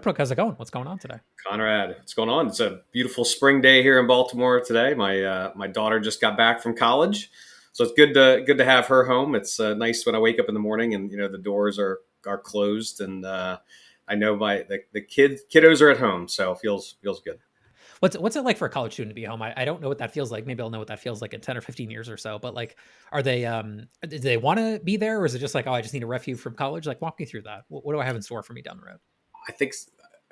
Redbrook, how's it going? What's going on today? Conrad, what's going on? It's a beautiful spring day here in Baltimore today. My daughter just got back from college, so it's good to have her home. It's nice when I wake up in the morning and the doors are closed, and I know the kiddos are at home, so it feels good. What's it like for a college student to be home? I don't know what that feels like. Maybe I'll know what that feels like in 10 or 15 years or so. But like, are they do they want to be there, or is it just like, oh, I just need a refuge from college? Like, walk me through that. What do I have in store for me down the road? I think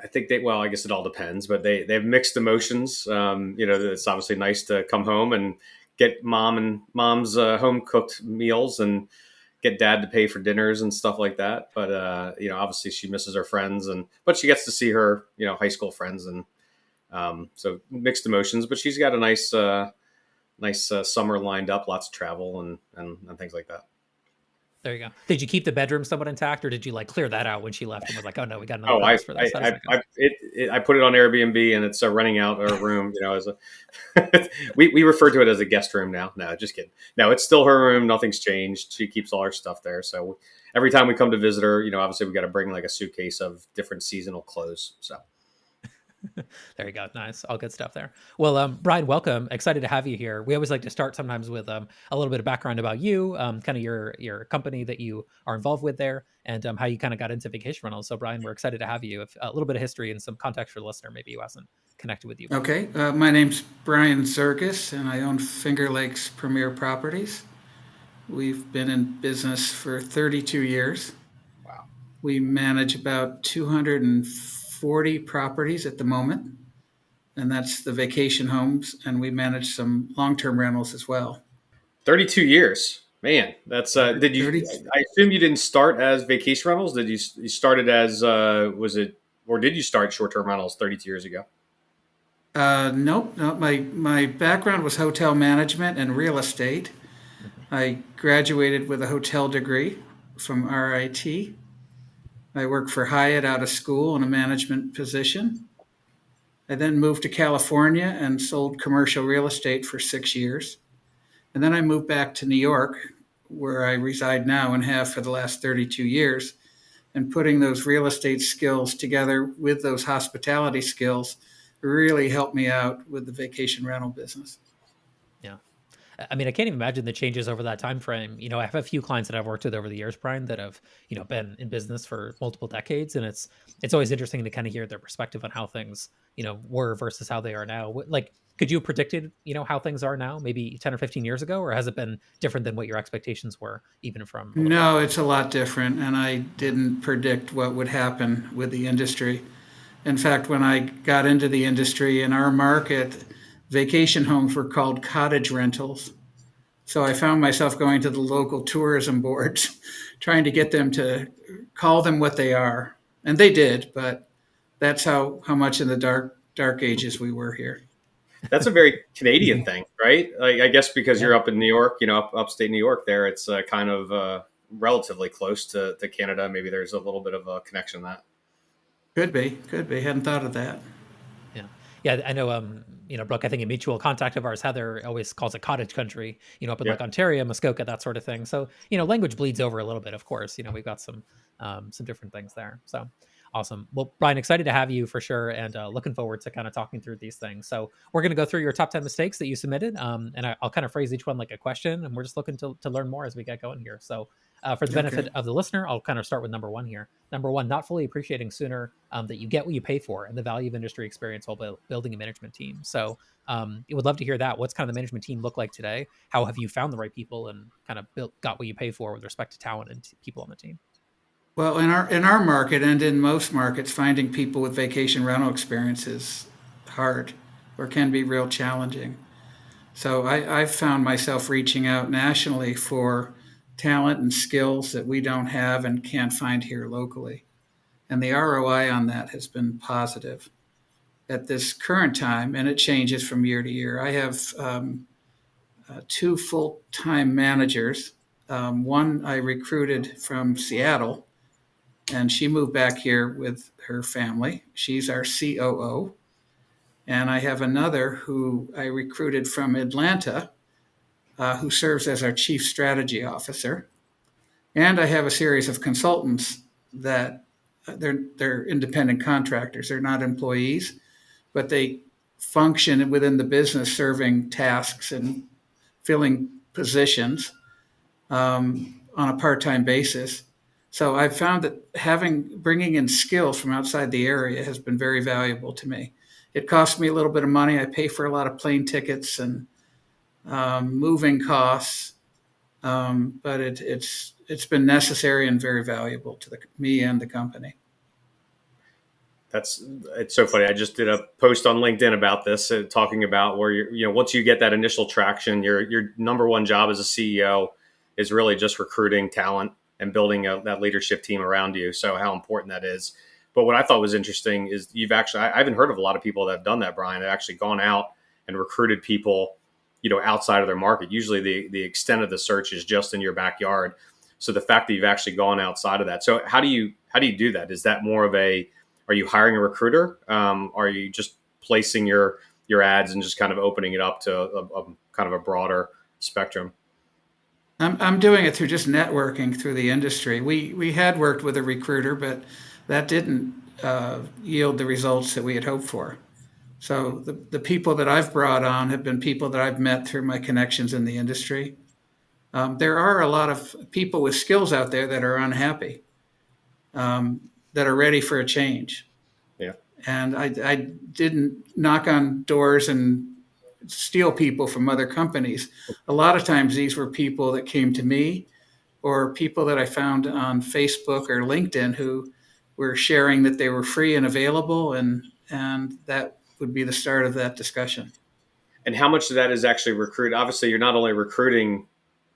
I think they well, I guess it all depends, but they have mixed emotions. It's obviously nice to come home and get mom's home cooked meals and get dad to pay for dinners and stuff like that. But obviously she misses her friends but she gets to see her high school friends and so mixed emotions. But she's got a nice summer lined up, lots of travel and things like that. There you go. Did you keep the bedroom somewhat intact, or did you like clear that out when she left and was like, oh no, we got another Oh, house for this? I put it on Airbnb and it's renting out a room. As we refer to it as a guest room now. No, just kidding. No, it's still her room. Nothing's changed. She keeps all her stuff there. So every time we come to visit her, obviously we got to bring like a suitcase of different seasonal clothes. So. There you go. Nice. All good stuff there. Well, Brian, welcome. Excited to have you here. We always like to start sometimes with a little bit of background about you, kind of your company that you are involved with there, and how you kind of got into vacation rentals. So, Brian, we're excited to have you. If, a little bit of history and some context for the listener, maybe who hasn't connected with you before. Okay, my name's Brian Zerges, and I own Finger Lakes Premier Properties. We've been in business for 32 years. Wow. We manage about 240 properties at the moment, and that's the vacation homes, and we manage some long-term rentals as well. 32 years, man. That's did you? 30, I assume you didn't start as vacation rentals. Did you started as was it, or did you start short term rentals 32 years ago? nope, no, my background was hotel management and real estate. I graduated with a hotel degree from RIT. I worked for Hyatt out of school in a management position. I then moved to California and sold commercial real estate for 6 years. And then I moved back to New York, where I reside now and have for the last 32 years. And putting those real estate skills together with those hospitality skills really helped me out with the vacation rental business. Yeah. I mean, I can't even imagine the changes over that time frame. I have a few clients that I've worked with over the years, Brian, that have, been in business for multiple decades. And it's always interesting to kind of hear their perspective on how things, were versus how they are now. Like, could you have predicted, how things are now, maybe 10 or 15 years ago, or has it been different than what your expectations were, even from a little while No, ago? it's a lot different, and I didn't predict what would happen with the industry. In fact, when I got into the industry in our market, vacation homes were called cottage rentals. So I found myself going to the local tourism boards, trying to get them to call them what they are. And they did, but that's how much in the dark ages we were here. That's a very Canadian thing, right? Like, I guess because Yeah. you're up in New York, upstate New York. There, it's kind of relatively close to Canada. Maybe there's a little bit of a connection that. Could be. Hadn't thought of that. Yeah. Yeah. I know, Brooke, I think a mutual contact of ours, Heather, always calls it cottage country, up in Yeah. like Ontario, Muskoka, that sort of thing. So, language bleeds over a little bit, of course. We've got some different things there. So awesome. Well, Brian, excited to have you for sure. And looking forward to kind of talking through these things. So we're going to go through your top 10 mistakes that you submitted. And I'll kind of phrase each one like a question. And we're just looking to learn more as we get going here. So for the Okay. benefit of the listener, I'll kind of start with number one here. Number one, not fully appreciating sooner that you get what you pay for and the value of industry experience while building a management team. So you would love to hear that. What's kind of the management team look like today? How have you found the right people and kind of got what you pay for with respect to talent and people on the team? Well, in our market and in most markets, finding people with vacation rental experience is hard or can be real challenging. So I've found myself reaching out nationally for talent and skills that we don't have and can't find here locally. And the ROI on that has been positive at this current time, and it changes from year to year. I have two full-time managers. One I recruited from Seattle, and she moved back here with her family. She's our COO. And I have another who I recruited from Atlanta, who serves as our chief strategy officer. And I have a series of consultants that they're independent contractors. They're not employees, but they function within the business, serving tasks and filling positions on a part-time basis. So I've found that bringing in skills from outside the area has been very valuable to me. It costs me a little bit of money. I pay for a lot of plane tickets and moving costs, but it's been necessary and very valuable to me and the company. It's so funny. I just did a post on LinkedIn about this, talking about where once you get that initial traction, your number one job as a CEO is really just recruiting talent and building that leadership team around you. So how important that is. But what I thought was interesting is I haven't heard of a lot of people that have done that, Brian. They've actually gone out and recruited people, outside of their market. Usually the extent of the search is just in your backyard. So the fact that you've actually gone outside of that. So how do you do that? Is that more of are you hiring a recruiter? Are you just placing your ads and just kind of opening it up to a kind of a broader spectrum? I'm doing it through just networking through the industry. We had worked with a recruiter, but that didn't yield the results that we had hoped for. So the people that I've brought on have been people that I've met through my connections in the industry. There are a lot of people with skills out there that are unhappy, that are ready for a change. Yeah. And I didn't knock on doors and steal people from other companies. A lot of times these were people that came to me or people that I found on Facebook or LinkedIn who were sharing that they were free and available, and that would be the start of that discussion. And how much of that is actually recruit? Obviously, you're not only recruiting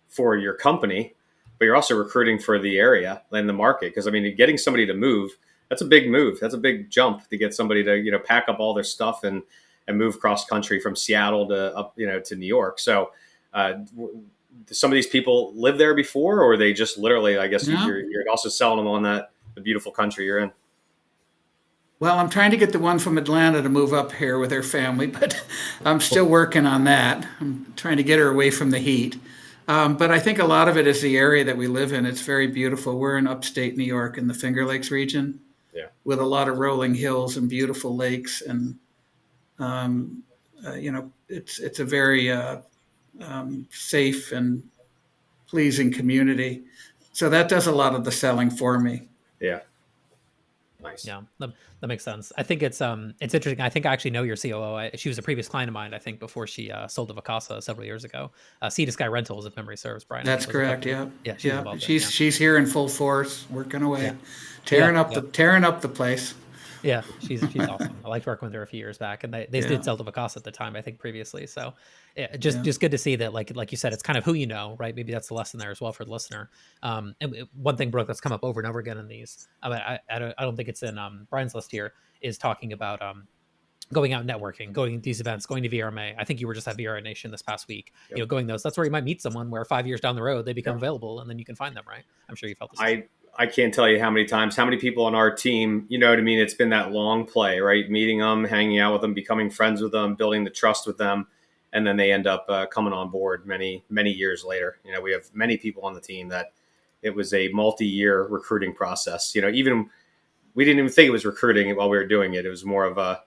for your company, but you're also recruiting for the area and the market. Because getting somebody to move, that's a big move. That's a big jump to get somebody to pack up all their stuff and move cross country from Seattle to up to New York. So some of these people live there before, or they just literally, I guess, No. you're also selling them on the beautiful country you're in. Well, I'm trying to get the one from Atlanta to move up here with her family, but I'm still working on that. I'm trying to get her away from the heat. But I think a lot of it is the area that we live in. It's very beautiful. We're in upstate New York in the Finger Lakes region, Yeah, with a lot of rolling hills and beautiful lakes. And, it's a very safe and pleasing community. So that does a lot of the selling for me. yeah, nice. Yeah, that makes sense. I think it's interesting. I think I actually know your COO. She was a previous client of mine, I think, before she sold to Vacasa several years ago. Sea to Sky Rentals, if memory serves, Brian. That's correct. Yeah. Yeah, She's here in full force, working away, Yeah. tearing Yeah, up the place. Yeah, she's awesome. I liked working with her a few years back, and they did sell to Vacasa at the time, I think, previously. So, just good to see that, like you said, it's kind of who you know, right? Maybe that's the lesson there as well for the listener. And one thing, Brooke, that's come up over and over again in these, I don't think it's in Brian's list here, is talking about going out networking, going to these events, going to VRMA. I think you were just at VRA Nation this past week. Yep. Going those. That's where you might meet someone where 5 years down the road they become available, and then you can find them, right? I'm sure you felt this. I can't tell you how many people on our team, it's been that long play, right? Meeting them, hanging out with them, becoming friends with them, building the trust with them. And then they end up coming on board many, many years later. We have many people on the team that it was a multi-year recruiting process. Even we didn't even think it was recruiting while we were doing it. It was more of a,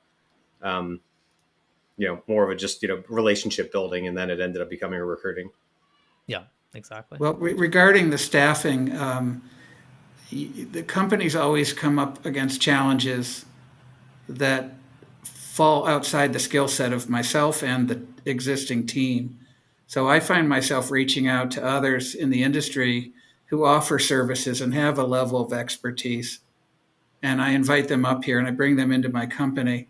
just, relationship building. And then it ended up becoming a recruiting. Yeah, exactly. Well, regarding the staffing, the companies always come up against challenges that fall outside the skill set of myself and the existing team. So I find myself reaching out to others in the industry who offer services and have a level of expertise. And I invite them up here and I bring them into my company,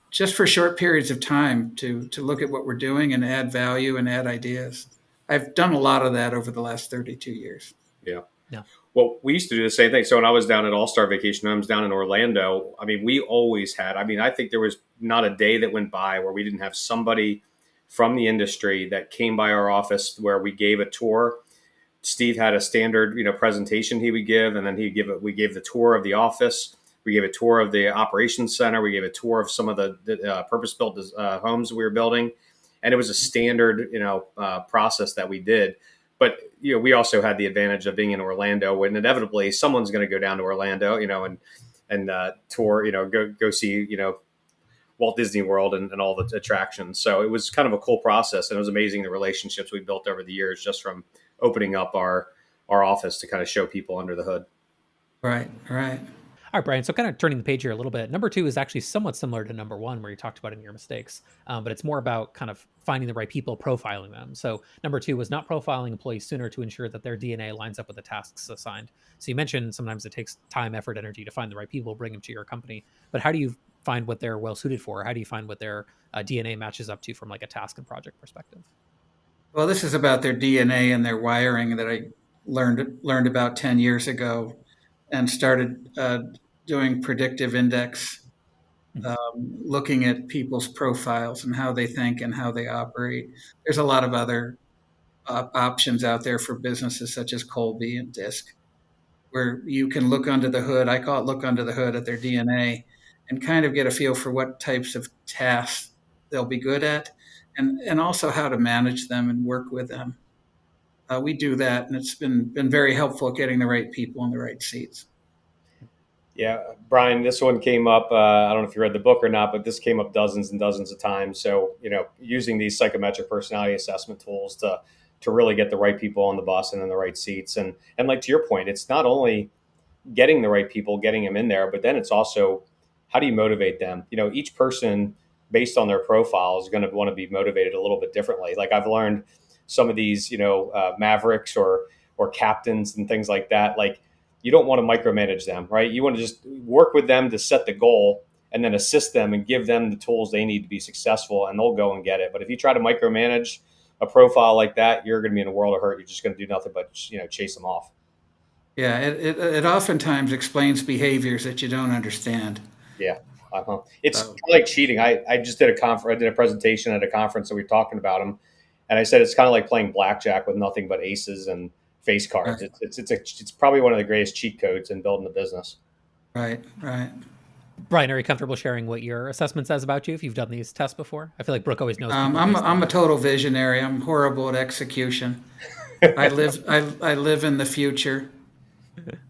just for short periods of time to look at what we're doing and add value and add ideas. I've done a lot of that over the last 32 years. Yeah. Yeah. Well, we used to do the same thing. So when I was down at All-Star Vacation Homes down in Orlando, we always had, I think there was not a day that went by where we didn't have somebody from the industry that came by our office where we gave a tour. Steve had a standard, presentation he would give, and then we gave the tour of the office. We gave a tour of the operations center. We gave a tour of some of the purpose-built homes we were building. And it was a standard, process that we did. But we also had the advantage of being in Orlando, when inevitably someone's going to go down to Orlando, and tour, go see, Walt Disney World and all the attractions. So it was kind of a cool process, and it was amazing the relationships we built over the years just from opening up our office to kind of show people under the hood. Right, right. All right, Brian. So kind of turning the page here a little bit. Number 2 is actually somewhat similar to number 1, where you talked about in your mistakes, but it's more about kind of finding the right people, profiling them. So number 2 was not profiling employees sooner to ensure that their DNA lines up with the tasks assigned. So you mentioned sometimes it takes time, effort, energy to find the right people, bring them to your company. But how do you find what they're well suited for? How do you find what their DNA matches up to from like a task and project perspective? Well, this is about their DNA and their wiring that I learned about 10 years ago, and started doing predictive index, looking at people's profiles and how they think and how they operate. There's a lot of other options out there for businesses such as Colby and Disc, where you can look under the hood. I call it look under the hood at their DNA, and kind of get a feel for what types of tasks they'll be good at, and also how to manage them and work with them. We do that, and it's been very helpful at getting the right people in the right seats. Yeah, Brian, this one came up. I don't know if you read the book or not, but this came up dozens and dozens of times. So, using these psychometric personality assessment tools to really get the right people on the bus and in the right seats. And like to your point, it's not only getting the right people, getting them in there, but then it's also how do you motivate them? Each person based on their profile is going to want to be motivated a little bit differently. Like I've learned some of these, mavericks or captains and things like that. Like, you don't want to micromanage them, right? You want to just work with them to set the goal and then assist them and give them the tools they need to be successful, and they'll go and get it. But if you try to micromanage a profile like that, you're going to be in a world of hurt. You're just going to do nothing but, chase them off. Yeah, it oftentimes explains behaviors that you don't understand. Yeah. It's kind of like cheating. I just did I did a presentation at a conference, and we were talking about them. And I said, it's kind of like playing blackjack with nothing but aces and face cards. Right. It's probably one of the greatest cheat codes in building a business. Right, right. Brian, are you comfortable sharing what your assessment says about you if you've done these tests before? I feel like Brooke always knows. I'm a total visionary. I'm horrible at execution. I live in the future.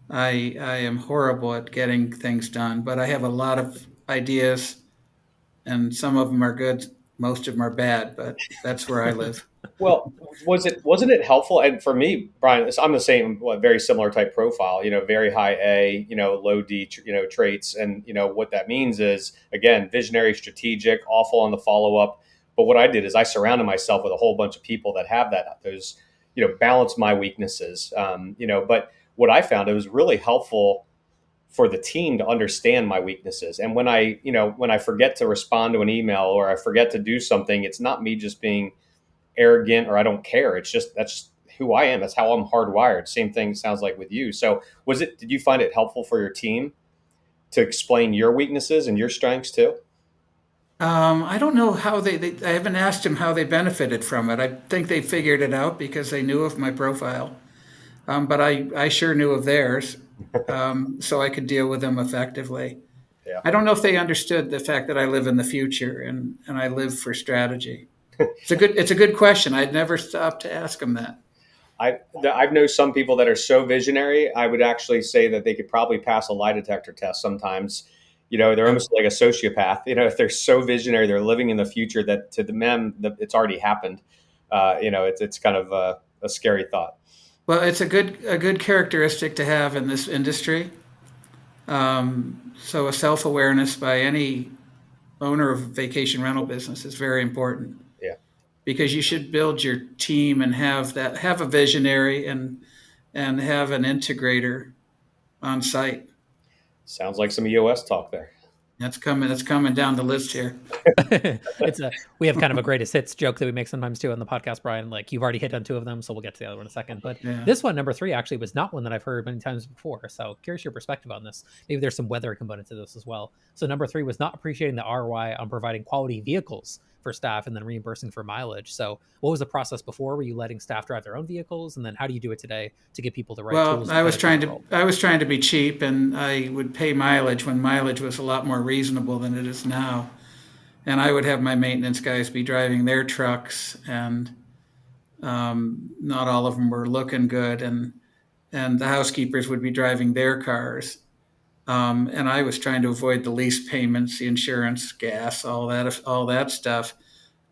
I am horrible at getting things done, but I have a lot of ideas, and some of them are good, most of them are bad, but that's where I live. Well, wasn't it helpful? And for me, Brian, I'm the same, very similar type profile. Very high A, low D, traits, and what that means is, again, visionary, strategic, awful on the follow up. But what I did is I surrounded myself with a whole bunch of people that have those, balance my weaknesses. But what I found, it was really helpful for the team to understand my weaknesses. And when I forget to respond to an email or I forget to do something, it's not me just being arrogant or I don't care. It's just, that's who I am. That's how I'm hardwired. Same thing sounds like with you. So did you find it helpful for your team to explain your weaknesses and your strengths too? I don't know how I haven't asked them how they benefited from it. I think they figured it out because they knew of my profile. But I sure knew of theirs, so I could deal with them effectively. Yeah. I don't know if they understood the fact that I live in the future and I live for strategy. It's a good question. I'd never stopped to ask them that. I've known some people that are so visionary. I would actually say that they could probably pass a lie detector test sometimes. They're almost like a sociopath. If they're so visionary, they're living in the future that to them it's already happened. It's kind of a scary thought. Well, it's a good characteristic to have in this industry. So a self-awareness by any owner of a vacation rental business is very important. Yeah. Because you should build your team and have a visionary and have an integrator on site. Sounds like some EOS talk there. That's coming down the list here. We have kind of a greatest hits joke that we make sometimes too on the podcast, Brian. Like, you've already hit on 2 of them, so we'll get to the other one in a second. But This one, number 3, actually was not one that I've heard many times before. So curious your perspective on this. Maybe there's some weather component to this as well. So number 3 was not appreciating the ROI on providing quality vehicles for staff and then reimbursing for mileage. So what was the process before? Were you letting staff drive their own vehicles? And then how do you do it today to get people the right tools? Well, I was trying to be cheap, and I would pay mileage when mileage was a lot more reasonable than it is now. And I would have my maintenance guys be driving their trucks, and Not all of them were looking good, and the housekeepers would be driving their cars. And I was trying to avoid the lease payments, the insurance, gas, all that stuff.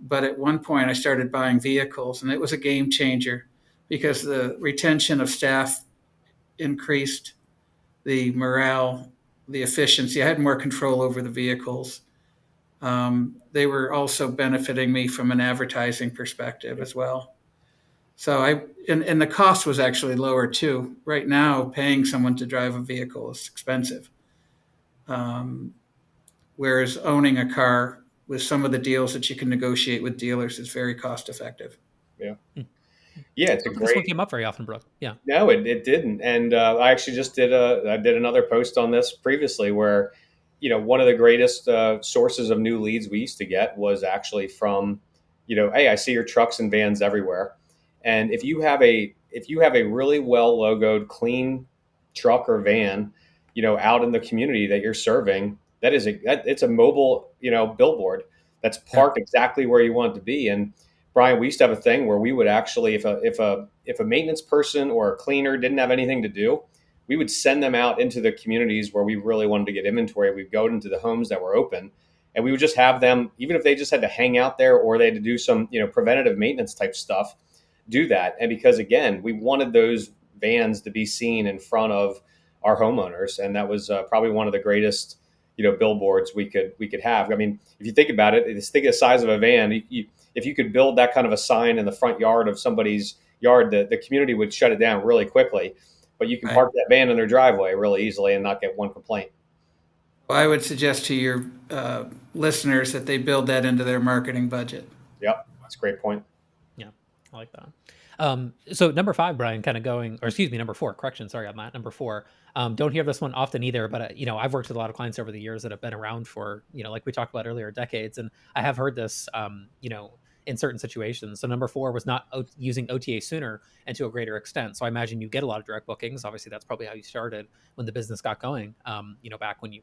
But at one point, I started buying vehicles, and it was a game changer because the retention of staff increased, the morale, the efficiency. I had more control over the vehicles. They were also benefiting me from an advertising perspective as well. So and the cost was actually lower too. Right now, paying someone to drive a vehicle is expensive. Um, Whereas owning a car with some of the deals that you can negotiate with dealers is very cost effective. Yeah. Hmm. Yeah, I it's a don't think this one great. came up very often, Brooke. Yeah. No, it didn't. And I actually just I did another post on this previously where, one of the greatest sources of new leads we used to get was actually from, hey, I see your trucks and vans everywhere. And if you have a really well logoed, clean truck or van, out in the community that you're serving, it's a mobile, billboard that's Yeah. parked exactly where you want it to be. And Brian, we used to have a thing where we would actually, if a maintenance person or a cleaner didn't have anything to do, we would send them out into the communities where we really wanted to get inventory. We'd go into the homes that were open, and we would just have them, even if they just had to hang out there or they had to do some, preventative maintenance type stuff, do that. And because again, we wanted those vans to be seen in front of our homeowners, and that was probably one of the greatest, billboards we could have. I mean, if you think about it, just think of the size of a van. If you could build that kind of a sign in the front yard of somebody's yard, the community would shut it down really quickly. But you can Right. park that van in their driveway really easily and not get one complaint. Well, I would suggest to your listeners that they build that into their marketing budget. Yep, that's a great point. Yeah. I like that. So number 5, Brian, kind of going, or excuse me, number 4, correction. Sorry on that. Number 4. Don't hear this one often either, but I've worked with a lot of clients over the years that have been around for, like we talked about earlier, decades. And I have heard this, in certain situations. So number 4 was not using OTA sooner and to a greater extent. So I imagine you get a lot of direct bookings. Obviously that's probably how you started when the business got going, back when you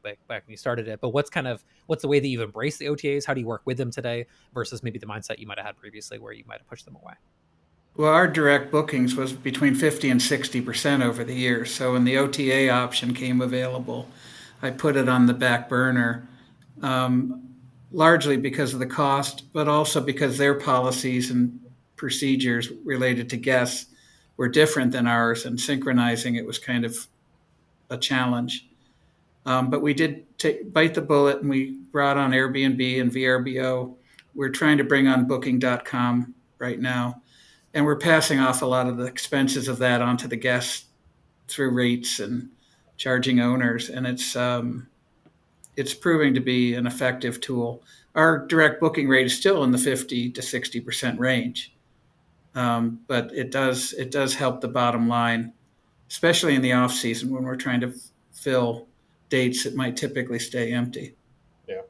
started it. But what's the way that you've embraced the OTAs? How do you work with them today versus maybe the mindset you might have had previously where you might have pushed them away? Well, our direct bookings was between 50 and 60% over the years. So when the OTA option came available, I put it on the back burner, um, largely because of the cost, but also because their policies and procedures related to guests were different than ours, and synchronizing it was kind of a challenge. But we did bite the bullet, and we brought on Airbnb and VRBO. We're trying to bring on Booking.com right now, and we're passing off a lot of the expenses of that onto the guests through rates and charging owners, and it's proving to be an effective tool. Our direct booking rate is still in the 50 to 60% range, but it does help the bottom line, especially in the off season when we're trying to fill dates that might typically stay empty. Yeah.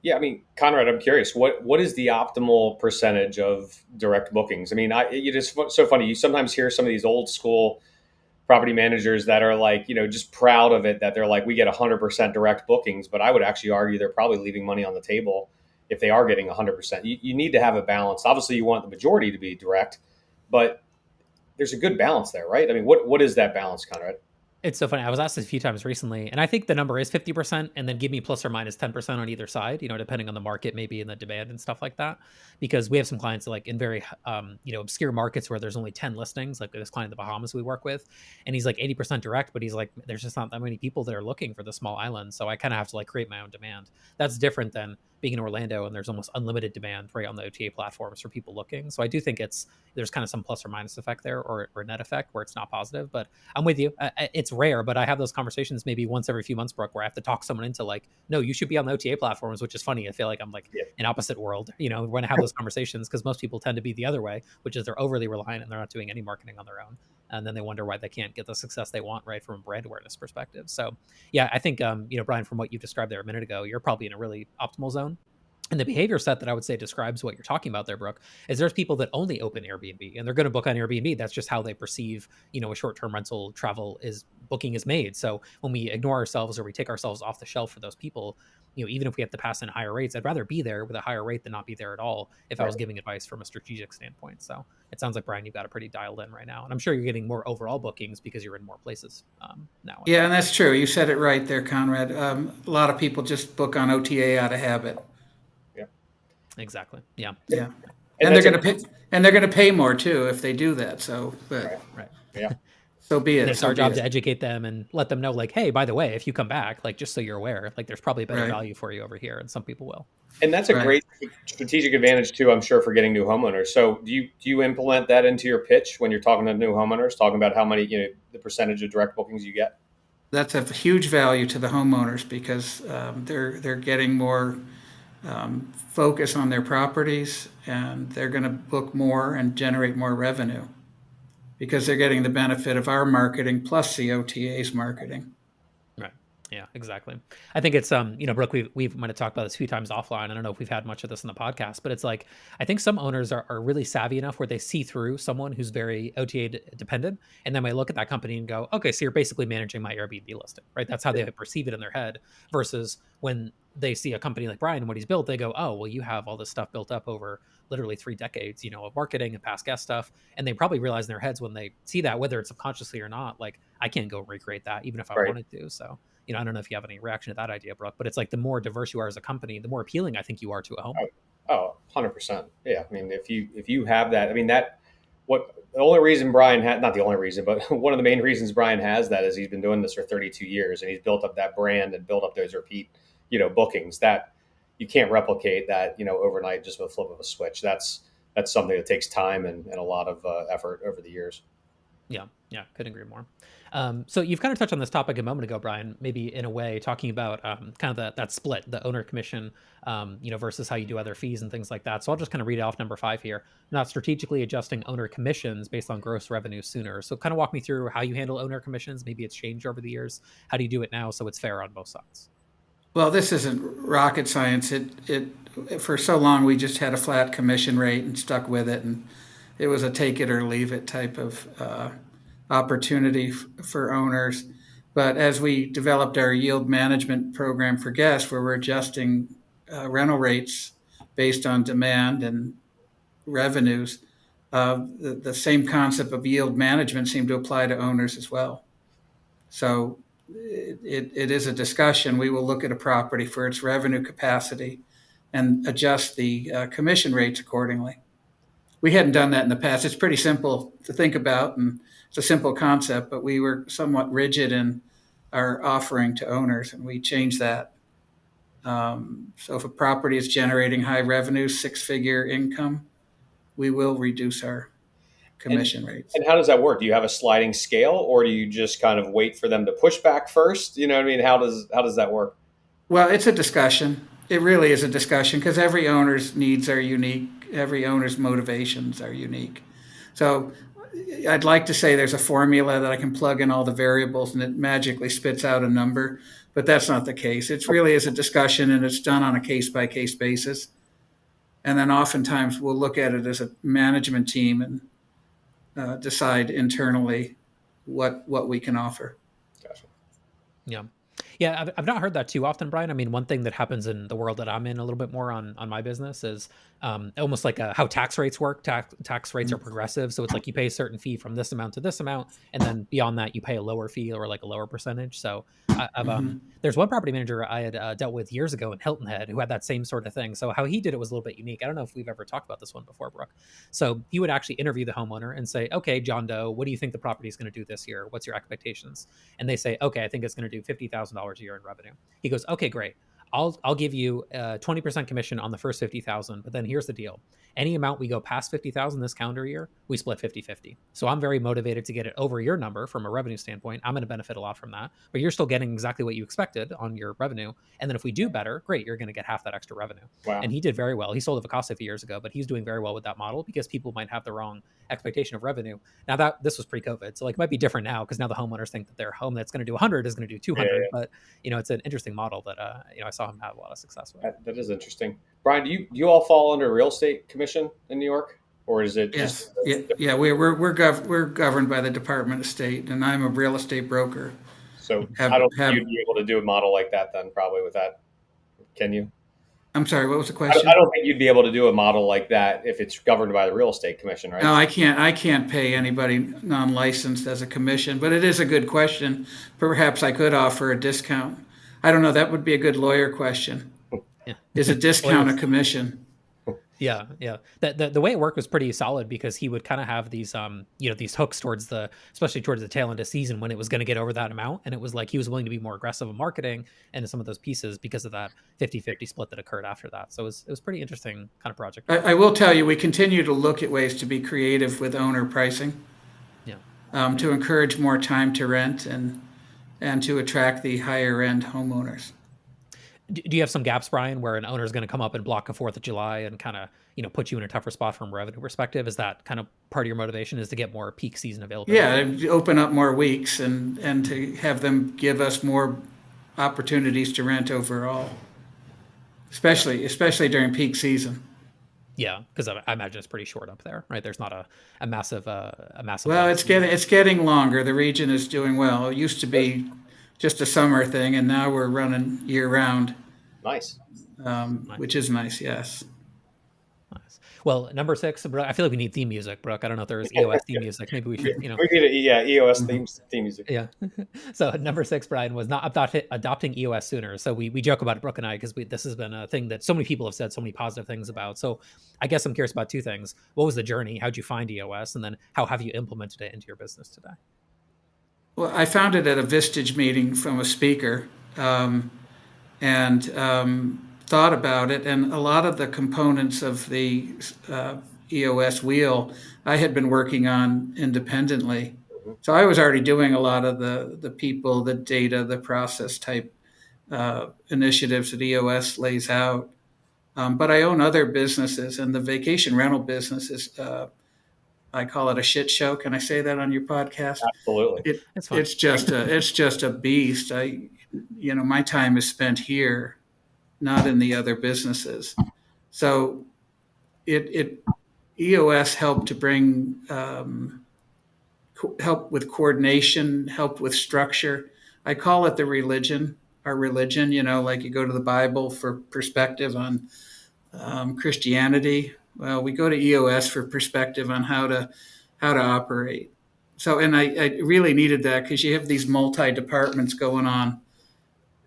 Yeah, I mean, Conrad, I'm curious, what is the optimal percentage of direct bookings? I mean, it is so funny. You sometimes hear some of these old school property managers that are like, just proud of it, that they're like, we get 100% direct bookings. But I would actually argue they're probably leaving money on the table if they are getting 100%. You need to have a balance. Obviously, you want the majority to be direct, but there's a good balance there, right? I mean, what is that balance, Conrad? It's so funny. I was asked this a few times recently, and I think the number is 50%, and then give me plus or minus 10% on either side, depending on the market, maybe in the demand and stuff like that. Because we have some clients like in very, obscure markets where there's only 10 listings, like this client in the Bahamas we work with, and he's like 80% direct, but he's like, there's just not that many people that are looking for the small island. So I kind of have to like create my own demand. That's different than being in Orlando and there's almost unlimited demand right on the OTA platforms for people looking. So I do think there's kind of some plus or minus effect there or net effect where it's not positive, but I'm with you. It's rare, but I have those conversations maybe once every few months, Brooke, where I have to talk someone into like, no, you should be on the OTA platforms, which is funny. I feel like I'm like Yeah. an opposite world, when I have those conversations, because most people tend to be the other way, which is they're overly reliant and they're not doing any marketing on their own. And then they wonder why they can't get the success they want, right, from a brand awareness perspective. So yeah, I think, Brian, from what you described there a minute ago, you're probably in a really optimal zone. And the behavior set that I would say describes what you're talking about there, Brooke, is there's people that only open Airbnb and they're going to book on Airbnb. That's just how they perceive, a short-term rental travel is booking is made. So when we ignore ourselves or we take ourselves off the shelf for those people, even if we have to pass in higher rates, I'd rather be there with a higher rate than not be there at all if I was giving advice from a strategic standpoint. So it sounds like, Brian, you've got it pretty dialed in right now. And I'm sure you're getting more overall bookings because you're in more places now. Yeah, and that's true. You said it right there, Conrad. A lot of people just book on OTA out of habit. Yeah, exactly. Yeah. Yeah. And they're going to pay, and they're going to pay more too if they do that. So, but right. Yeah. So be it. And it's our job to educate them and let them know, like, hey, by the way, if you come back, like, just so you're aware, like, there's probably a better value for you over here, and some people will. And that's a great strategic advantage too, I'm sure, for getting new homeowners. So do you implement that into your pitch when you're talking to new homeowners, talking about how many, the percentage of direct bookings you get? That's a huge value to the homeowners because they're getting more focus on their properties, and they're going to book more and generate more revenue because they're getting the benefit of our marketing plus the OTA's marketing. Right. Yeah, exactly. I think it's, Brooke, we've might have talked about this a few times offline. I don't know if we've had much of this in the podcast, but it's like, I think some owners are really savvy enough where they see through someone who's very OTA dependent. And then they look at that company and go, okay, so you're basically managing my Airbnb listing, right? That's how they perceive it in their head, versus when they see a company like Brian and what he's built, they go, oh, well, you have all this stuff built up over literally 3 decades, of marketing and past guest stuff. And they probably realize in their heads when they see that, whether it's subconsciously or not, like, I can't go recreate that even if I wanted to. So, I don't know if you have any reaction to that idea, Brooke, but it's like the more diverse you are as a company, the more appealing I think you are to a home. Oh, 100%. Yeah. I mean, if you have that, I mean, the only reason Brian had, not the only reason, but one of the main reasons Brian has that is he's been doing this for 32 years and he's built up that brand and built up those repeat, bookings that you can't replicate that, overnight just with a flip of a switch. That's something that takes time and a lot of effort over the years. Yeah. Couldn't agree more. So you've kind of touched on this topic a moment ago, Brian, maybe in a way talking about kind of that split, the owner commission, versus how you do other fees and things like that. So I'll just kind of read off number 5 here. Not strategically adjusting owner commissions based on gross revenue sooner. So kind of walk me through how you handle owner commissions. Maybe it's changed over the years. How do you do it now so it's fair on both sides? Well, this isn't rocket science. It for so long we just had a flat commission rate and stuck with it, and it was a take it or leave it type of opportunity for owners. But as we developed our yield management program for guests, where we're adjusting rental rates based on demand and revenues, the same concept of yield management seemed to apply to owners as well. So it is a discussion. We will look at a property for its revenue capacity and adjust the commission rates accordingly. We hadn't done that in the past. It's pretty simple to think about, and it's a simple concept, but we were somewhat rigid in our offering to owners, and we changed that. So if a property is generating high revenue, 6-figure income, we will reduce our commission rates. And how does that work? Do you have a sliding scale, or do you just kind of wait for them to push back first? You know what I mean? How does that work? Well, it's a discussion. It really is a discussion because every owner's needs are unique. Every owner's motivations are unique. So I'd like to say there's a formula that I can plug in all the variables and it magically spits out a number, but that's not the case. It really is a discussion, and it's done on a case-by-case basis. And then oftentimes we'll look at it as a management team and decide internally what we can offer. Gotcha. Yeah, I've not heard that too often, Brian. I mean, one thing that happens in the world that I'm in a little bit more on my business is almost like how tax rates work. Tax rates are progressive. So it's like you pay a certain fee from this amount to this amount, and then beyond that, you pay a lower fee or like a lower percentage. So there's one property manager I had dealt with years ago in Hilton Head who had that same sort of thing. So how he did it was a little bit unique. I don't know if we've ever talked about this one before, Brooke. So he would actually interview the homeowner and say, okay, John Doe, what do you think the property is going to do this year? What's your expectations? And they say, okay, I think it's going to do $50,000 a year in revenue. He goes, okay, great. I'll give you 20% commission on the first 50,000, but then here's the deal. Any amount we go past 50,000 this calendar year, we split 50-50. So I'm very motivated to get it over your number from a revenue standpoint. I'm going to benefit a lot from that, but you're still getting exactly what you expected on your revenue. And then if we do better, great, you're going to get half that extra revenue. Wow. And he did very well. He sold a Vacasa a few years ago, but he's doing very well with that model because people might have the wrong expectation of revenue. Now that this was pre-COVID, so like it might be different now because now the homeowners think that their home that's going to do 100 is going to do 200. Yeah. But it's an interesting model that I saw have a lot of success with. That is interesting. Brian, do you all fall under real estate commission in New York? or is it just? Yes. Yeah. We're governed by the Department of State, and I'm a real estate broker. So I Have don't think have. you'd be able to do a model like that then, probably with that. Can you? I'm sorry. What was the I question? don't think you'd be able to do a model like that if it's governed by the real estate commission, right? No, I can't. I can't pay anybody non-licensed as a commission. But it is a good question. Perhaps I could offer a discount. I don't know. That would be a good lawyer question. Yeah. Is a discount a commission? Yeah, yeah. The way it worked was pretty solid because he would kind of have these these hooks towards especially towards the tail end of season when it was going to get over that amount, and it was like he was willing to be more aggressive in marketing and in some of those pieces because of that 50-50 split that occurred after that. So it was pretty interesting kind of project. I will tell you, we continue to look at ways to be creative with owner pricing, Yeah. to encourage more time to rent and to attract the higher end homeowners. Do you have some gaps, Brian, where an owner is going to come up and block a 4th of July and kind of, put you in a tougher spot from a revenue perspective? Is that kind of part of your motivation is to get more peak season availability? Yeah, open up more weeks and to have them give us more opportunities to rent overall, especially during peak season. Yeah, because I imagine it's pretty short up there, right? There's not a massive. Well, it's getting longer. The region is doing well. It used to be just a summer thing, and now we're running year round, Nice. which is nice. Yes. Nice. Well, number 6, Brooke, I feel like we need theme music, Brooke. I don't know if there's EOS theme music. Maybe we should, We need EOS theme music. Yeah. So number 6, Brian, was not adopting EOS sooner. So we joke about it, Brooke and I, because this has been a thing that so many people have said so many positive things about. So I guess I'm curious about 2 things. What was the journey? How'd you find EOS? And then how have you implemented it into your business today? Well, I found it at a Vistage meeting from a speaker, and thought about it. And a lot of the components of the EOS wheel I had been working on independently. So I was already doing a lot of the people, the data, the process type initiatives that EOS lays out. But I own other businesses, and the vacation rental business is, I call it a shit show. Can I say that on your podcast? Absolutely. That's fine. It's just a beast. My time is spent here, not in the other businesses. So it EOS helped to bring help with coordination, help with structure. I call it our religion. Like you go to the Bible for perspective on Christianity. Well, we go to EOS for perspective on how to operate. So, and I really needed that because you have these multi departments going on,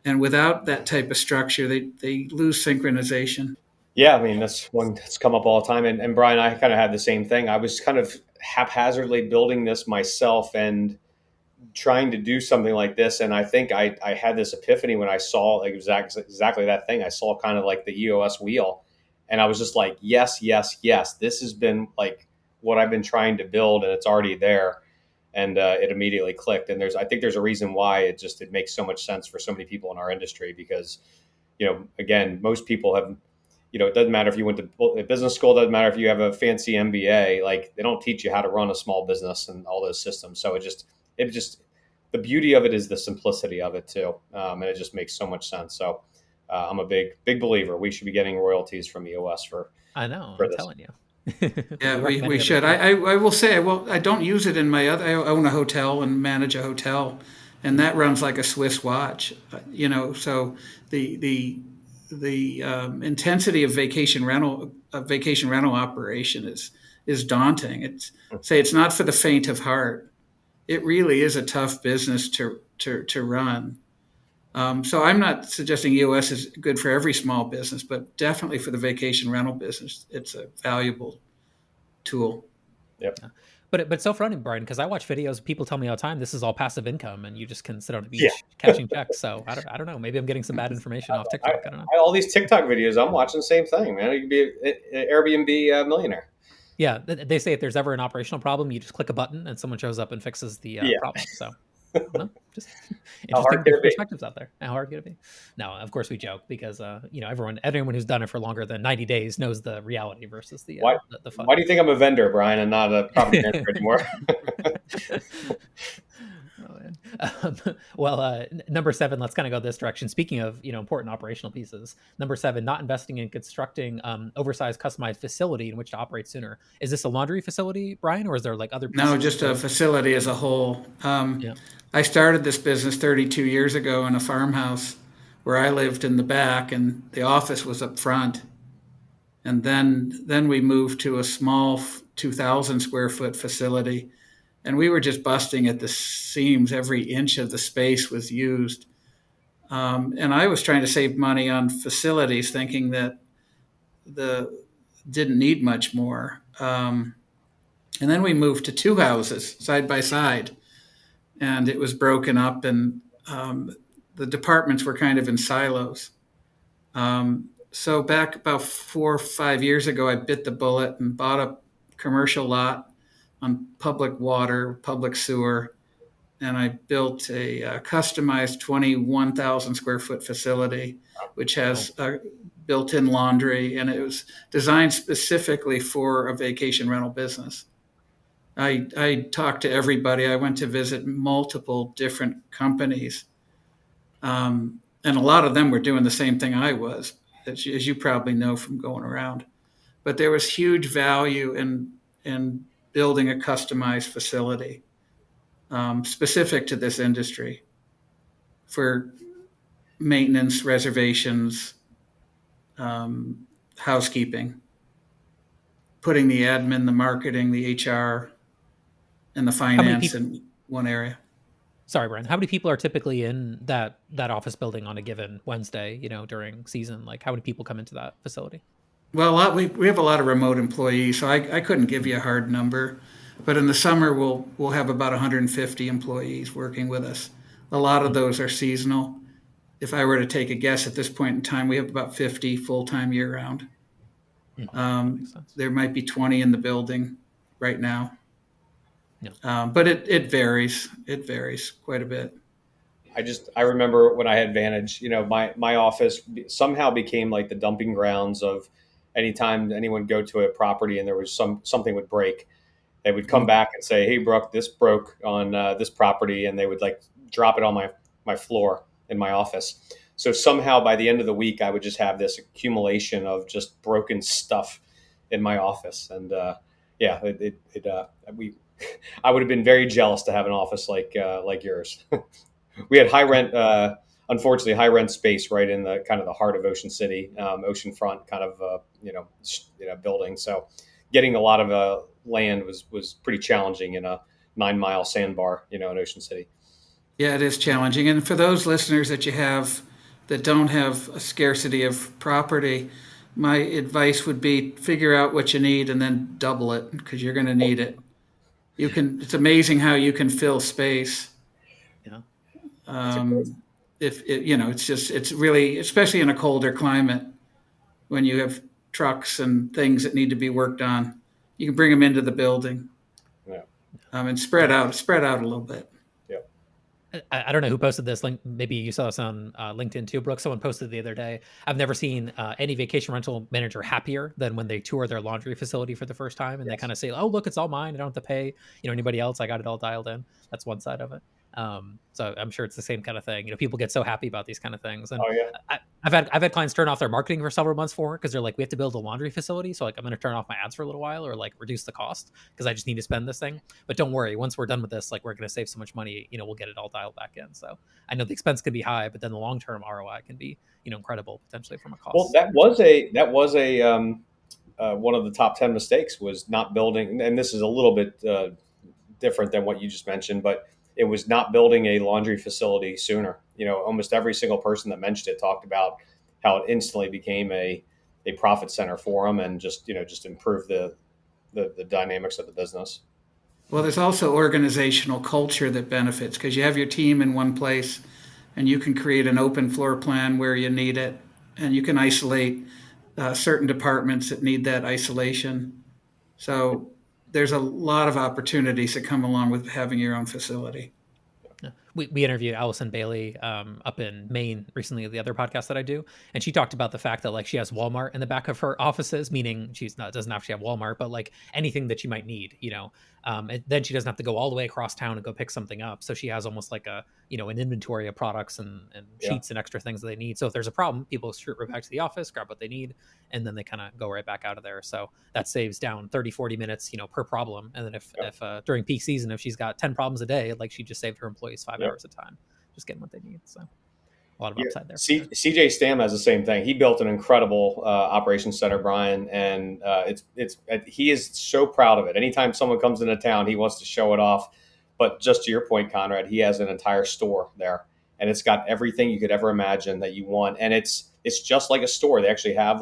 and without that type of structure, they lose synchronization. Yeah, I mean, that's one that's come up all the time. And Brian, I kind of had the same thing. I was kind of haphazardly building this myself and trying to do something like this. And I think I had this epiphany when I saw like exactly that thing. I saw kind of like the EOS wheel. And I was just like, yes, yes, yes. This has been like what I've been trying to build, and it's already there. And it immediately clicked. And I think there's a reason why it makes so much sense for so many people in our industry because, again, most people have, it doesn't matter if you went to business school, it doesn't matter if you have a fancy MBA, like they don't teach you how to run a small business and all those systems. So the beauty of it is the simplicity of it too. And it just makes so much sense. So I'm a big believer. We should be getting royalties from EOS for. I know. I'm telling you. Yeah, we should. I will say, I don't use it in my other. I own a hotel and manage a hotel, and that runs like a Swiss watch. So the intensity of vacation rental operation is daunting. It's not for the faint of heart. It really is a tough business to run. So I'm not suggesting EOS is good for every small business, but definitely for the vacation rental business, it's a valuable tool. Yep. Yeah. But it's so funny, Brian, because I watch videos. People tell me all the time, this is all passive income, and you just can sit on the beach cashing checks. So I don't know. Maybe I'm getting some bad information off TikTok. I don't know. All these TikTok videos, I'm watching the same thing, man. You could be an Airbnb millionaire. Yeah, they say if there's ever an operational problem, you just click a button and someone shows up and fixes the problem. So. Just interesting perspectives out there. How hard could it be? No, of course we joke because everyone who's done it for longer than 90 days knows the reality versus the fun. Why do you think I'm a vendor, Brian, and not a property manager anymore? Oh, man. Well, number seven, let's kind of go this direction. Speaking of, important operational pieces, number seven, not investing in constructing oversized customized facility in which to operate sooner. Is this a laundry facility, Brian, or is there like other No, pieces just to a it? facility as a whole. Yeah. I started this business 32 years ago in a farmhouse where I lived in the back and the office was up front. And then we moved to a small 2,000 square foot facility, and we were just busting at the seams. Every inch of the space was used. And I was trying to save money on facilities, thinking that the didn't need much more. And then we moved to two houses side by side, and it was broken up, and the departments were kind of in silos. So back about 4 or 5 years ago, I bit the bullet and bought a commercial lot on public water, public sewer, and I built a customized 21,000 square foot facility, which Wow. has a built-in laundry, and it was designed specifically for a vacation rental business. I talked to everybody. I went to visit multiple different companies, and a lot of them were doing the same thing I was, as you probably know from going around. But there was huge value in building a customized facility specific to this industry for maintenance, reservations, housekeeping, putting the admin, the marketing, the HR, and the How many finance people? in one area. Sorry, Brian. How many people are typically in that office building on a given Wednesday? During season, like how many people come into that facility? Well, we have a lot of remote employees, so I couldn't give you a hard number. But in the summer, we'll have about 150 employees working with us. A lot of Mhm. those are seasonal. If I were to take a guess at this point in time, we have about 50 full time year round. Mhm. That makes sense. There might be 20 in the building right now, Yeah. but it varies. It varies quite a bit. I remember when I had Vantage, my office somehow became like the dumping grounds of anytime anyone go to a property and there was something would break, they would come back and say, "Hey, Brooke, this broke on this property," and they would like drop it on my floor in my office. So somehow by the end of the week, I would just have this accumulation of just broken stuff in my office, and yeah, we. I would have been very jealous to have an office like yours. We had high rent, unfortunately, high rent space right in the kind of the heart of Ocean City, oceanfront kind of building. So getting a lot of land was pretty challenging in a 9 mile sandbar, in Ocean City. Yeah, it is challenging. And for those listeners that you have that don't have a scarcity of property, my advice would be figure out what you need and then double it because you're going to need it. It's amazing how you can fill space. Yeah. It's a great. If it, it's really, especially in a colder climate, when you have trucks and things that need to be worked on, you can bring them into the building Yeah, and Yeah. spread out a little bit. yeah. I don't know who posted this link. Maybe you saw this on LinkedIn too, Brooke. Someone posted the other day. I've never seen any vacation rental manager happier than when they tour their laundry facility for the first time and they Yes. kind of say, "Oh, look, it's all mine. I don't have to pay anybody else. I got it all dialed in." That's one side of it. So I'm sure it's the same kind of thing. People get so happy about these kind of things, and Oh yeah. I've had clients turn off their marketing for several months for because they're like, "We have to build a laundry facility, so like I'm going to turn off my ads for a little while or like reduce the cost because I just need to spend this thing." But don't worry, once we're done with this, like we're going to save so much money. We'll get it all dialed back in. So I know the expense could be high, but then the long term ROI can be incredible potentially from a Well, cost perspective. that was a one of the top 10 mistakes was not building, and this is a little bit different than what you just mentioned, but it was not building a laundry facility sooner. Almost every single person that mentioned it talked about how it instantly became a profit center for them and just improved the dynamics of the business. Well, there's also organizational culture that benefits because you have your team in one place and you can create an open floor plan where you need it and you can isolate certain departments that need that isolation. So there's a lot of opportunities that come along with having your own facility. Yeah. we interviewed Allison Bailey up in Maine recently, the other podcast that I do, and she talked about the fact that like she has Walmart in the back of her offices, meaning she's not doesn't actually have Walmart, but like anything that she might need, and then she doesn't have to go all the way across town and go pick something up. So she has almost like a an inventory of products and Yeah. sheets and extra things that they need. So if there's a problem, people shoot right back to the office, grab what they need, and then they kind of go right back out of there. So that saves down 30-40 minutes, per problem. And then if during peak season, if she's got 10 problems a day, like she just saved her employees 5 hours of time, just getting what they need. So a lot of upside there. CJ Stam has the same thing. He built an incredible operations center, Brian, and he is so proud of it. Anytime someone comes into town, he wants to show it off. But just to your point, Conrad, he has an entire store there, and it's got everything you could ever imagine that you want. And it's just like a store. They actually have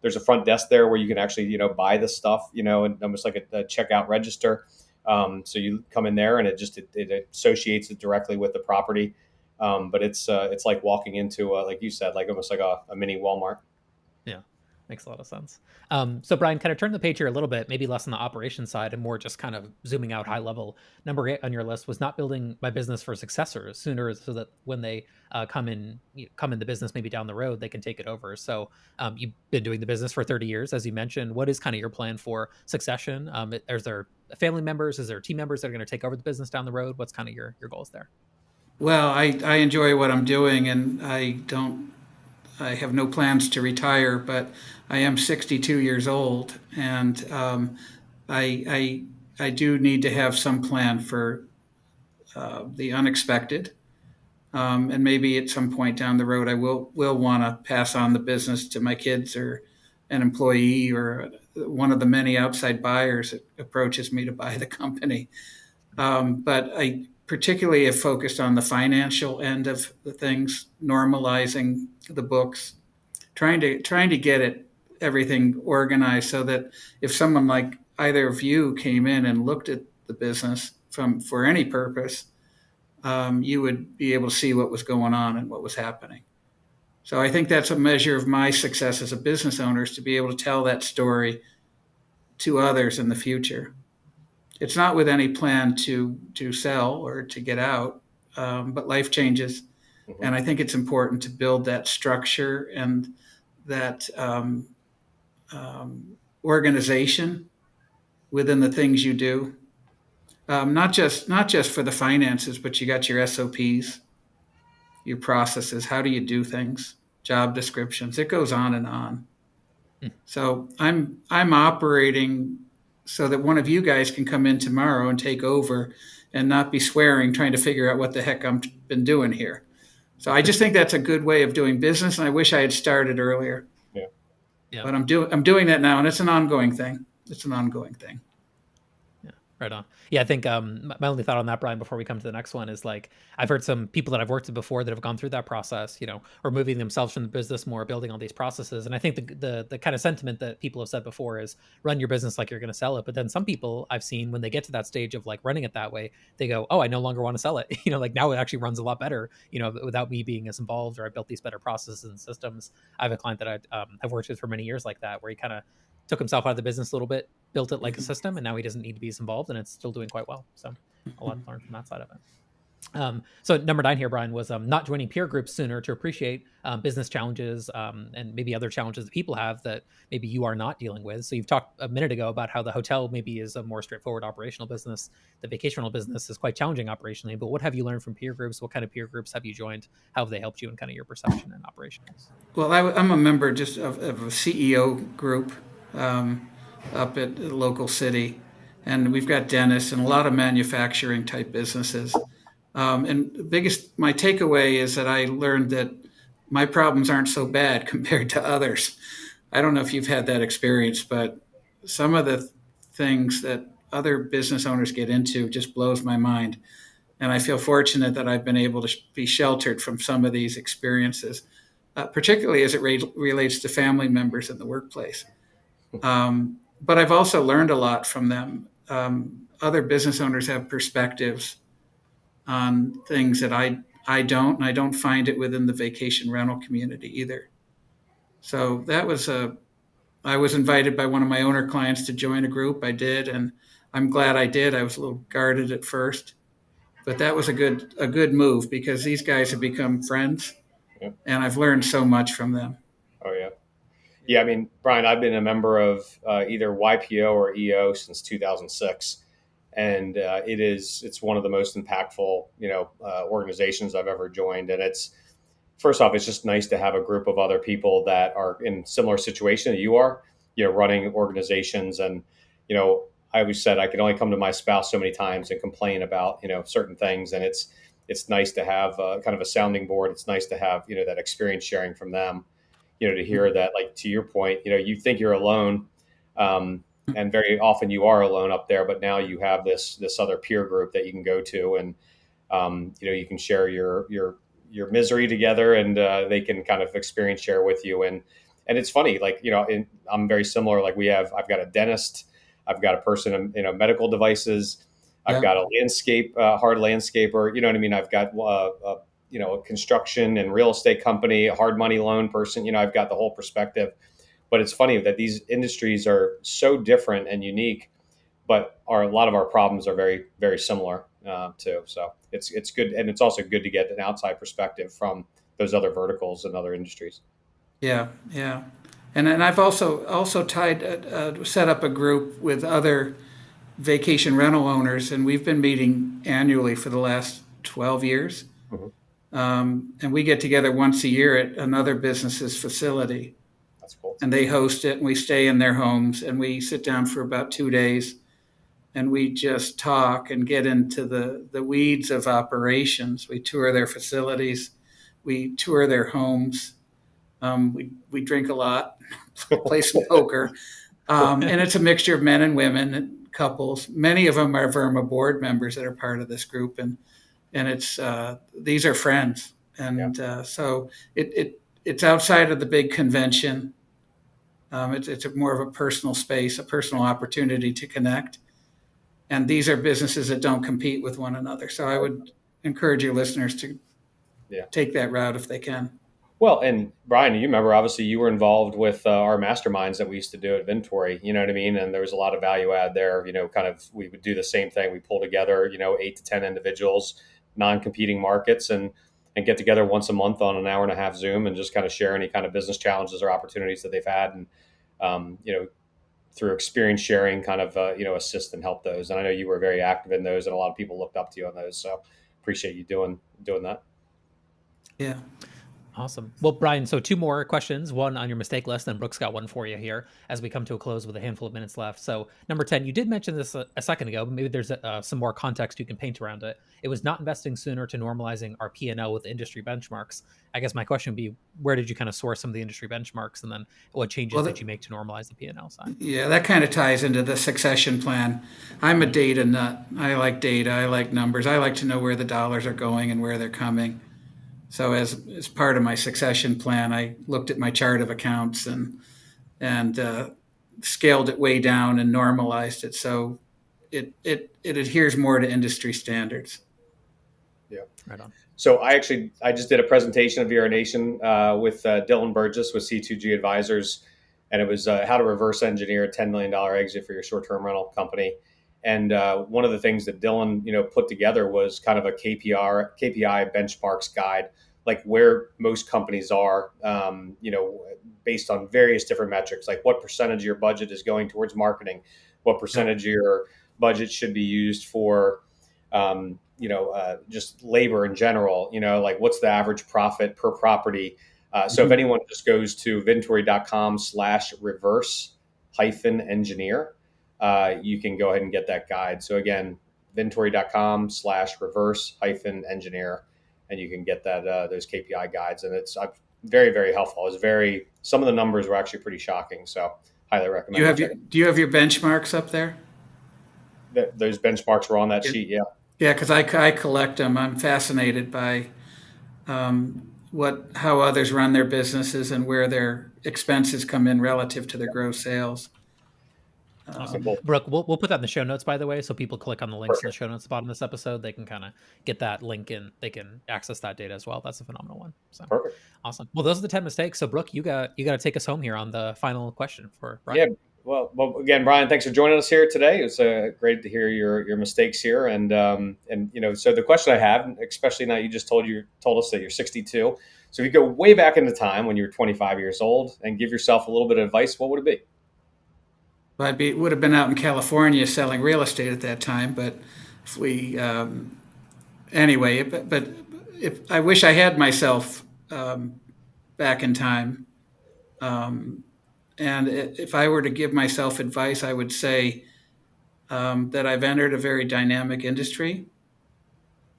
there's a front desk there where you can actually buy the stuff, and almost like a checkout register. So you come in there, and it associates it directly with the property. But it's like walking into like you said, like almost like a mini Walmart. Yeah, makes a lot of sense. So Brian, kind of turn the page here a little bit, maybe less on the operations side and more just kind of zooming out high level. Number 8 on your list was not building my business for successors sooner, so that when they come in the business maybe down the road, they can take it over. So you've been doing the business for 30 years, as you mentioned. What is kind of your plan for succession? Is there family members? Is there team members that are going to take over the business down the road? What's kind of your goals there? Well, I enjoy what I'm doing, and I have no plans to retire, but I am 62 years old, and I do need to have some plan for the unexpected. And maybe at some point down the road, I will want to pass on the business to my kids or an employee or one of the many outside buyers that approaches me to buy the company. But I particularly have focused on the financial end of the things, normalizing the books, trying to get everything organized so that if someone like either of you came in and looked at the business for any purpose, you would be able to see what was going on and what was happening. So I think that's a measure of my success as a business owner, is to be able to tell that story to others in the future. It's not with any plan to sell or to get out, but life changes. Mm-hmm. And I think it's important to build that structure and that organization within the things you do. Not just for the finances, but you got your SOPs, your processes. How do you do things? Job descriptions. It goes on and on. So I'm operating so that one of you guys can come in tomorrow and take over and not be swearing, trying to figure out what the heck I've been doing here. So I just think that's a good way of doing business, and I wish I had started earlier. Yeah. But I'm doing that now, and it's an ongoing thing. Yeah, right on. Yeah, I think my only thought on that, Brian, before we come to the next one is like, I've heard some people that I've worked with before that have gone through that process, removing themselves from the business more, building all these processes. And I think the kind of sentiment that people have said before is run your business like you're going to sell it. But then some people I've seen, when they get to that stage of like running it that way, they go, oh, I no longer want to sell it. Like now it actually runs a lot better, without me being as involved, or I built these better processes and systems. I have a client that I have worked with for many years like that, where he kind of took himself out of the business a little bit, built it like a system, and now he doesn't need to be as involved, and it's still doing quite well. So a lot to learn from that side of it. So number 9 here, Brian, was not joining peer groups sooner to appreciate business challenges and maybe other challenges that people have that maybe you are not dealing with. So you've talked a minute ago about how the hotel maybe is a more straightforward operational business. The vacation rental business is quite challenging operationally, but what have you learned from peer groups? What kind of peer groups have you joined? How have they helped you in kind of your perception and operations? Well, I'm a member just of a CEO group up at a local city, and we've got dentists and a lot of manufacturing type businesses. And my takeaway is that I learned that my problems aren't so bad compared to others. I don't know if you've had that experience, but some of the things that other business owners get into just blows my mind. And I feel fortunate that I've been able to be sheltered from some of these experiences, particularly as it relates to family members in the workplace. But I've also learned a lot from them. Other business owners have perspectives on things that I don't, and I don't find it within the vacation rental community either. So I was invited by one of my owner clients to join a group. I did, and I'm glad I did. I was a little guarded at first, But that was a good move because these guys have become friends, Yeah. and I've learned so much from them. Oh yeah. Yeah, I mean, Brian, I've been a member of either YPO or EO since 2006, and it's one of the most impactful organizations I've ever joined. And it's first off, it's just nice to have a group of other people that are in similar situation that you are, running organizations. And I always said I can only come to my spouse so many times and complain about certain things, and it's nice to have kind of a sounding board. It's nice to have that experience sharing from them, to hear that, like, to your point, you think you're alone, and very often you are alone up there, but now you have this other peer group that you can go to, and you can share your misery together, and they can kind of experience share with you. And it's funny, like, I'm very similar. Like, I've got a dentist, I've got a person in medical devices, I've got a hard landscaper, you know what I mean? I've got a construction and real estate company, a hard money loan person. I've got the whole perspective. But it's funny that these industries are so different and unique, but a lot of our problems are very, very similar too. So it's good, and it's also good to get an outside perspective from those other verticals and other industries. Yeah, yeah, and I've also tied set up a group with other vacation rental owners, and we've been meeting annually for the last 12 years. Mm-hmm. And we get together once a year at another business's facility. That's cool. And they host it, and we stay in their homes, and we sit down for about 2 days, and we just talk and get into the weeds of operations. We tour their facilities, we tour their homes, we drink a lot, play some poker, and it's a mixture of men and women and couples. Many of them are Verma board members that are part of this group, and it's these are friends, and so it's outside of the big convention. It's more of a personal space, a personal opportunity to connect, and these are businesses that don't compete with one another. So I would encourage your listeners to take that route if they can. Well, and Brian, you remember, obviously, you were involved with our masterminds that we used to do at Vintory, you know what I mean? And there was a lot of value add there, kind of, we would do the same thing. We pull together, 8 to 10 individuals, non-competing markets, and get together once a month on an hour and a half Zoom and just kind of share any kind of business challenges or opportunities that they've had. And, through experience sharing, kind of, assist and help those. And I know you were very active in those, and a lot of people looked up to you on those. So appreciate you doing that. Yeah. Awesome. Well, Brian, so 2 more questions, one on your mistake list, and Brooke's got one for you here as we come to a close with a handful of minutes left. So number 10, you did mention this a second ago, but maybe there's some more context you can paint around it. It was not investing sooner to normalizing our P&L with industry benchmarks. I guess my question would be, where did you kind of source some of the industry benchmarks, and then what changes did you make to normalize the P&L side? Yeah, that kind of ties into the succession plan. I'm a data nut. I like data. I like numbers. I like to know where the dollars are going and where they're coming. So as part of my succession plan, I looked at my chart of accounts and scaled it way down and normalized it so it adheres more to industry standards. Yeah, right on. So I just did a presentation of Vera Nation with Dylan Burgess with C2G Advisors, and it was how to reverse engineer a $10 million exit for your short-term rental company. And one of the things that Dylan, put together was kind of a KPI benchmarks guide, like where most companies are, based on various different metrics, like what percentage of your budget is going towards marketing, what percentage of your budget should be used for, just labor in general, like what's the average profit per property. So if anyone just goes to vintory.com/reverse-engineer, you can go ahead and get that guide. So again, vintory.com/reverse-engineer, and you can get that those KPI guides. And it's very, very helpful. Some of the numbers were actually pretty shocking. So highly recommend. Do you have your benchmarks up there? Those benchmarks were on that sheet. Yeah. Yeah, because I collect them. I'm fascinated by how others run their businesses and where their expenses come in relative to their gross sales. Awesome. Brooke, we'll put that in the show notes, by the way, so people click on the links in the show notes at the bottom of this episode. They can kind of get that link and they can access that data as well. That's a phenomenal one. So perfect. Awesome. Well, those are the 10 mistakes. So Brooke, you got to take us home here on the final question for Brian. Yeah. Well, again, Brian, thanks for joining us here today. It's great to hear your mistakes here, and so the question I have, especially now, you just told us that you're 62. So if you go way back into time when you were 25 years old and give yourself a little bit of advice, what would it be? Would have been out in California selling real estate at that time, but if we anyway, but if I wish I had myself back in time, and if I were to give myself advice, I would say that I've entered a very dynamic industry.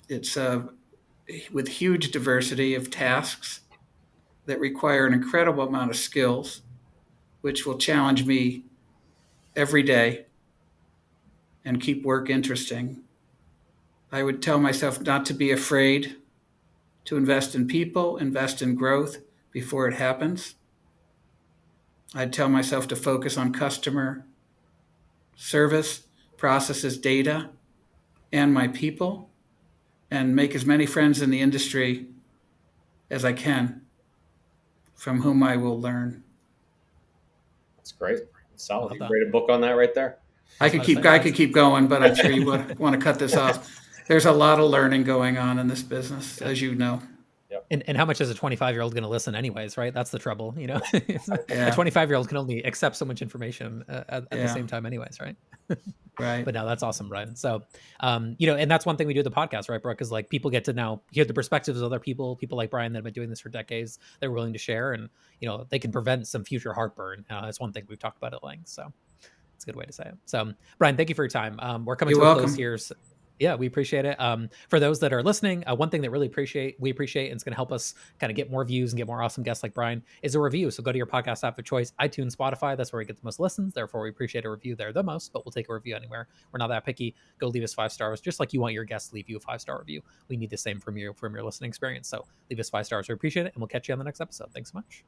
It's with huge diversity of tasks that require an incredible amount of skills, which will challenge me every day and keep work interesting. I would tell myself not to be afraid to invest in people, invest in growth before it happens. I'd tell myself to focus on customer service, processes, data, and my people, and make as many friends in the industry as I can from whom I will learn. That's great. Solid. You that. can write a book on that right there. I could keep going, but I'm sure you want to cut this off. There's a lot of learning going on in this business, as you know. And how much is a 25-year-old going to listen anyways, right? That's the trouble, A Yeah. 25-year-old can only accept so much information at the same time anyways, right? Right. But no, that's awesome, Brian. So, and that's one thing we do at the podcast, right, Brooke, is like people get to now hear the perspectives of other people like Brian that have been doing this for decades. They're willing to share, and, they can prevent some future heartburn. That's one thing we've talked about at length. So it's a good way to say it. So, Brian, thank you for your time. We're coming to a close here. So, yeah, we appreciate it. For those that are listening, one thing that we appreciate, and it's going to help us kind of get more views and get more awesome guests like Brian, is a review. So go to your podcast app of choice, iTunes, Spotify. That's where we get the most listens. Therefore, we appreciate a review there the most, but we'll take a review anywhere. We're not that picky. Go leave us 5 stars, just like you want your guests to leave you a 5-star review. We need the same from your listening experience. So leave us 5 stars. We appreciate it, and we'll catch you on the next episode. Thanks so much.